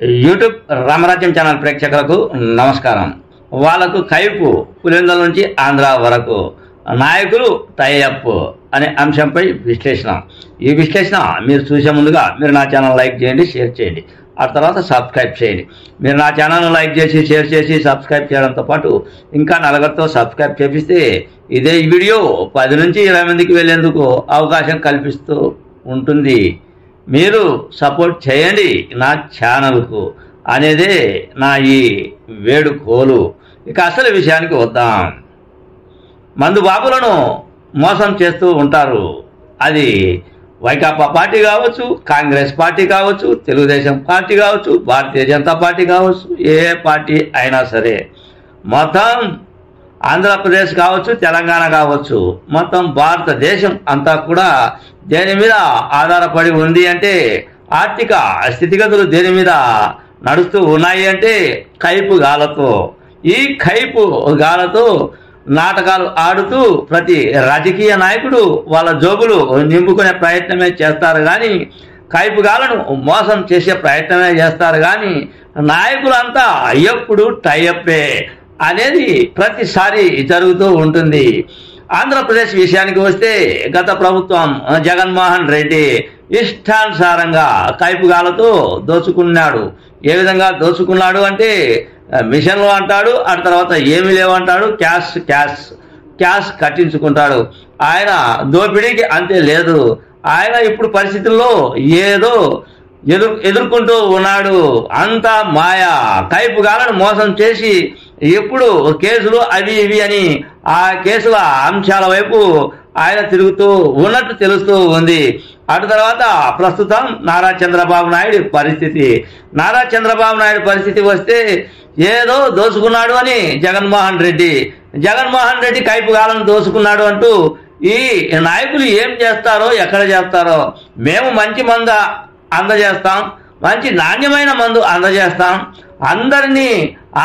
YouTube రామరాజ్యం channel ప్రేక్షకులకు నమస్కారం. వాళ్లకు కైపు పులివెందుల నుంచి ఆంధ్ర వరకు నాయకులు టైఅప్ అనే అంశంపై విశ్లేషణ. ఈ విశ్లేషణ మీరు చూసే ముందుగా మీరు నా ఛానల్ లైక్ చేయండి, షేర్ చేయండి, ఆ తర్వాత సబ్స్క్రైబ్ చేయండి. మీరు నా ఛానల్ను లైక్ చేసి షేర్ చేసి సబ్స్క్రైబ్ చేయడంతో పాటు ఇంకా నలుగురితో సబ్స్క్రైబ్ చేపిస్తే ఇదే వీడియో 10 నుంచి 20 మందికి వెళ్ళేందుకు అవకాశం కల్పిస్తూ ఉంటుంది. మీరు సపోర్ట్ చేయండి నా ఛానల్కు అనేదే నా ఈ వేడుకోలు. ఇక అసలు విషయానికి వద్దాం. మందు బాబులను మోసం చేస్తూ ఉంటారు. అది వైకాపా పార్టీ కావచ్చు, కాంగ్రెస్ పార్టీ కావచ్చు, తెలుగుదేశం పార్టీ కావచ్చు, భారతీయ జనతా పార్టీ కావచ్చు, ఏ పార్టీ అయినా సరే, మొత్తం ఆంధ్రప్రదేశ్ కావచ్చు, తెలంగాణ కావచ్చు, మొత్తం భారతదేశం అంతా కూడా దేని మీద ఆధారపడి ఉంది అంటే, ఆర్థిక స్థితిగతులు దేని మీద నడుస్తూ ఉన్నాయి అంటే కైపు గాలతో. ఈ కైపు గాలతో నాటకాలు ఆడుతూ ప్రతి రాజకీయ నాయకుడు వాళ్ళ జోబులు నింపుకునే ప్రయత్నమే చేస్తారు కానీ కైపు గాలను మోసం చేసే ప్రయత్నమే చేస్తారు కానీ నాయకులంతా ఎప్పుడు టైఅప్పే అనేది ప్రతిసారి జరుగుతూ ఉంటుంది. ఆంధ్రప్రదేశ్ విషయానికి వస్తే గత ప్రభుత్వం జగన్మోహన్ రెడ్డి ఇష్టానుసారంగా కైపుగాలతో దోచుకున్నాడు. ఏ విధంగా దోచుకున్నాడు అంటే మిషన్లు అంటాడు, ఆ తర్వాత ఏమీ లేవంటాడు, క్యాష్ కట్టించుకుంటాడు. ఆయన దోపిడీకి అంతే లేదు. ఆయన ఇప్పుడు పరిస్థితుల్లో ఏదో ఎదుర్కొంటూ ఉన్నాడు. అంతా మాయా. కైపుగాలను మోసం చేసి ఎప్పుడు కేసులు అవి ఇవి అని ఆ కేసుల అంశాల వైపు ఆయన తిరుగుతూ ఉన్నట్టు తెలుస్తూ ఉంది. అటు తర్వాత ప్రస్తుతం నారా చంద్రబాబు నాయుడు పరిస్థితి వస్తే ఏదో దోచుకున్నాడు అని జగన్మోహన్ రెడ్డి కైపుగాలను దోచుకున్నాడు అంటూ ఈ నాయకులు ఏం చేస్తారో ఎక్కడ చేస్తారో, మేము మంచి మందు అందజేస్తాం, మంచి నాణ్యమైన మందు అందజేస్తాం, అందరినీ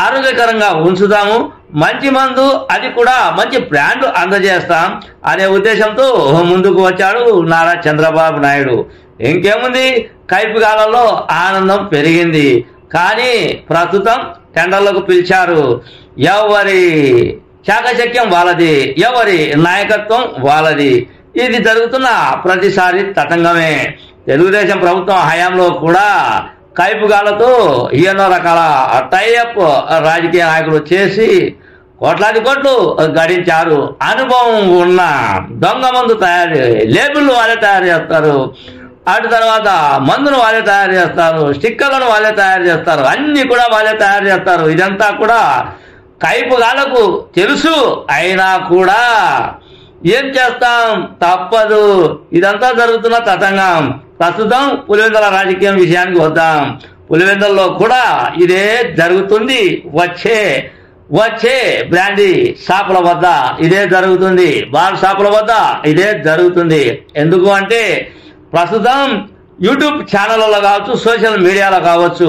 ఆరోగ్యకరంగా ఉంచుతాము, మంచి మందు అది కూడా మంచి బ్రాండ్ అందజేస్తాం అనే ఉద్దేశంతో ముందుకు వచ్చాడు నారా చంద్రబాబు నాయుడు. ఇంకేముంది, కైపుగాలలో ఆనందం పెరిగింది. కానీ ప్రస్తుతం టెండర్లకు పిలిచారు. ఎవరి చాకచక్యం వాళ్ళది, ఎవరి నాయకత్వం వాళ్ళది. ఇది జరుగుతున్న ప్రతిసారి తతంగమే. తెలుగుదేశం ప్రభుత్వం హయాంలో కూడా కైపుగాలతో ఎన్నో రకాల టైఅప్ రాజకీయ నాయకులు చేసి కోట్లాది కోట్లు గడించారు. అనుభవం ఉన్న దొంగ మందు లేబుల్లు వాళ్ళే తయారు చేస్తారు, అటు తర్వాత మందును వాళ్ళే తయారు చేస్తారు, స్టిక్కర్లను వాళ్ళే తయారు చేస్తారు, అన్ని కూడా వాళ్ళే తయారు చేస్తారు. ఇదంతా కూడా కైపుగాలకు తెలుసు. అయినా కూడా ఏం చేస్తాం, తప్పదు. ఇదంతా జరుగుతున్న తతంగం. ప్రస్తుతం పులివెందుల రాజకీయం విషయానికి వద్దాం. పులివెందుల్లో కూడా ఇదే జరుగుతుంది. వచ్చే బ్రాండీ షాపుల వద్ద ఇదే జరుగుతుంది, బార్ షాపుల వద్ద ఇదే జరుగుతుంది. ఎందుకు అంటే ప్రస్తుతం యూట్యూబ్ ఛానళ్ళలో కావచ్చు, సోషల్ మీడియాలో కావచ్చు,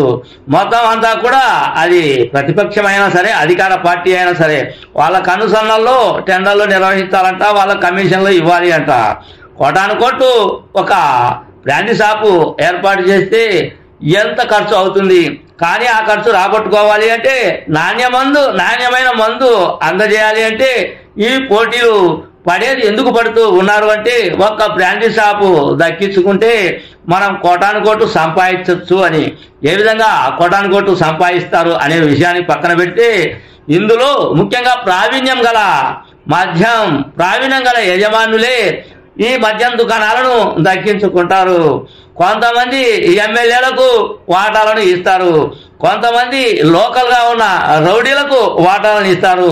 మొత్తం అంతా కూడా అది ప్రతిపక్షమైనా సరే, అధికార పార్టీ అయినా సరే, వాళ్ళ కనుసన్నల్లో టెండర్లు నిర్వహిస్తారంట, వాళ్ళ కమిషన్లు ఇవ్వాలి అంట. కోటాను కోట్లు ఒక బ్రాండీ షాపు ఏర్పాటు చేస్తే ఎంత ఖర్చు అవుతుంది? కానీ ఆ ఖర్చు రాబట్టుకోవాలి అంటే నాణ్యమైన మందు అందజేయాలి అంటే ఈ పోటీలు పడేది ఎందుకు పడుతూ ఉన్నారు అంటే ఒక్క బ్రాండీ షాపు దక్కించుకుంటే మనం కోటాను కోట్లు సంపాదించవచ్చు అని. ఏ విధంగా కోటాను కోట్లు సంపాదిస్తారు అనే విషయాన్ని పక్కన పెడితే ఇందులో ముఖ్యంగా ప్రావీణ్యం గల యజమానులే ఈ మద్యం దుకాణాలను దక్కించుకుంటారు. కొంతమంది ఎమ్మెల్యేలకు వాటాలను ఇస్తారు, కొంతమంది లోకల్గా ఉన్న రౌడీలకు వాటాలను ఇస్తారు,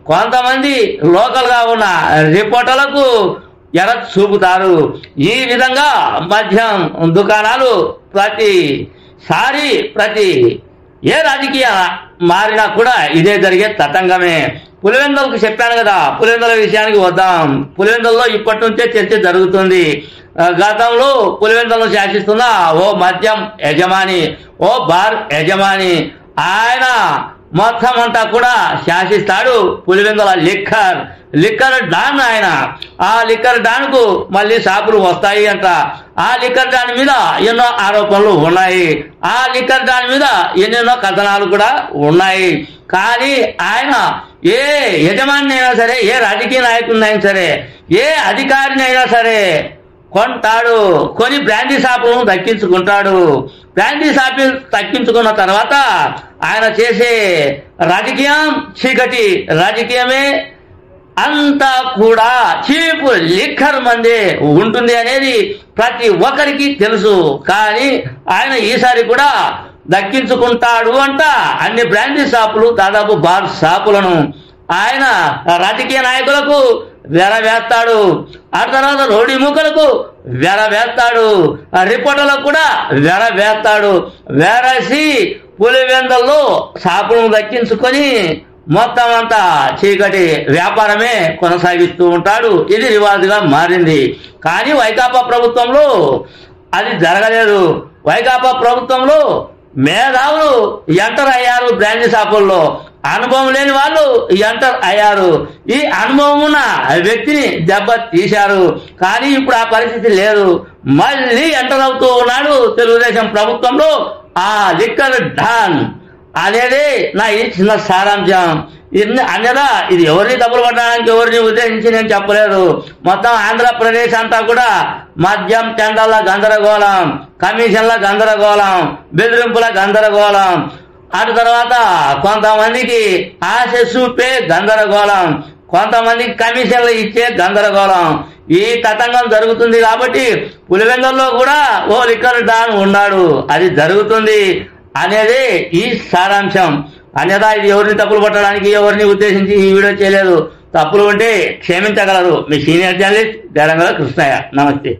కొంతమంది లోకల్గా ఉన్న రిపోర్టర్లకు ఎర చూపుతారు. ఈ విధంగా మద్యం దుకాణాలు ప్రతి ఏ రాజకీయ మారినా కూడా ఇదే జరిగే తతంగమే. పులివెందులకు చెప్పాను కదా, పులివెందుల విషయానికి వద్దాం. పులివెందుల్లో ఇప్పటి నుంచే చర్చ జరుగుతుంది. గతంలో పులివెందులను శాసిస్తున్న ఓ మద్యం యజమాని, ఓ బార్ యజమాని, ఆయన మొత్తం అంతా కూడా శాసిస్తాడు పులివెందుల లిక్కర్ డాన్ ఆయన. ఆ లిక్కర్ డాన్కు మళ్ళీ షాపులు వస్తాయి అంట. ఆ లిక్కర్ డాన్ మీద ఎన్నో ఆరోపణలు ఉన్నాయి. ఆ లిక్కర్ డాన్ మీద ఎన్నెన్నో కథనాలు కూడా ఉన్నాయి. కానీ ఆయన ఏ యజమాని అయినా సరే, ఏ రాజకీయ నాయకుడినైనా సరే, ఏ అధికారిని అయినా సరే కొంటాడు, కొని బ్రాందీ షాపులను దక్కించుకుంటాడు. బ్రాందీ షాపు దక్కించుకున్న తర్వాత ఆయన చేసే రాజకీయం చీకటి రాజకీయమే, అంతా కూడా చీప్ లిక్కర్ మందే ఉంటుంది అనేది ప్రతి ఒక్కరికి తెలుసు. కానీ ఆయన ఈసారి కూడా దక్కించుకుంటాడు అంట అన్ని బ్రాందీ షాపులు, దాదాపు బార్ షాపులను ఆయన రాజకీయ నాయకులకు వెరవేస్తాడు. ఆ తర్వాత రోడ్డు మూకలకు వెరవేస్తాడు, రిపోర్టర్లకు కూడా వెరవేస్తాడు. వేరేసి పులివెందుల్లో షాపులను దక్కించుకొని మొత్తం అంతా చీకటి వ్యాపారమే కొనసాగిస్తూ ఉంటాడు. ఇది రివాజుగా మారింది. కానీ వైకాపా ప్రభుత్వంలో అది జరగలేదు. వైకాపా ప్రభుత్వంలో మేధావులు ఎంటర్ అయ్యారు బ్రాందీ షాపుల్లో, అనుభవం లేని వాళ్ళు ఎంటర్ అయ్యారు. ఈ అనుభవం ఉన్న వ్యక్తిని దెబ్బ తీశారు. కానీ ఇప్పుడు ఆ పరిస్థితి లేదు. మళ్ళీ ఎంటర్ అవుతూ ఉన్నాడు తెలుగుదేశం ప్రభుత్వంలో ఆ లిక్కర్ డాన్ అనేది నా ఈ చిన్న సారాంశం. అన్నదా ఇది ఎవరిని తప్పులు పట్టడానికి ఎవరిని ఉద్దేశించి నేను చెప్పలేదు. మొత్తం ఆంధ్రప్రదేశ్ అంతా కూడా మద్యం టెండర్ల గందరగోళం, కమిషన్ల గందరగోళం, బెదిరింపుల గందరగోళం, అటు తర్వాత కొంతమందికి ఆశ చూపే గందరగోళం, కొంతమందికి కమిషన్లు ఇచ్చే గందరగోళం, ఈ తతంగం జరుగుతుంది. కాబట్టి పులివెందుల్లో కూడా ఓ లిక్కర్ డాన్ ఉన్నాడు, అది జరుగుతుంది అనేది ఈ సారాంశం. అన్యదా ఇది ఎవరిని తప్పులు పట్టడానికి ఎవరిని ఉద్దేశించి ఈ వీడియో చేయలేదు. తప్పులు ఉంటే క్షమించగలరు. మీ సీనియర్ జర్నలిస్ట్ దేరంగల కృష్ణయ్య. నమస్తే.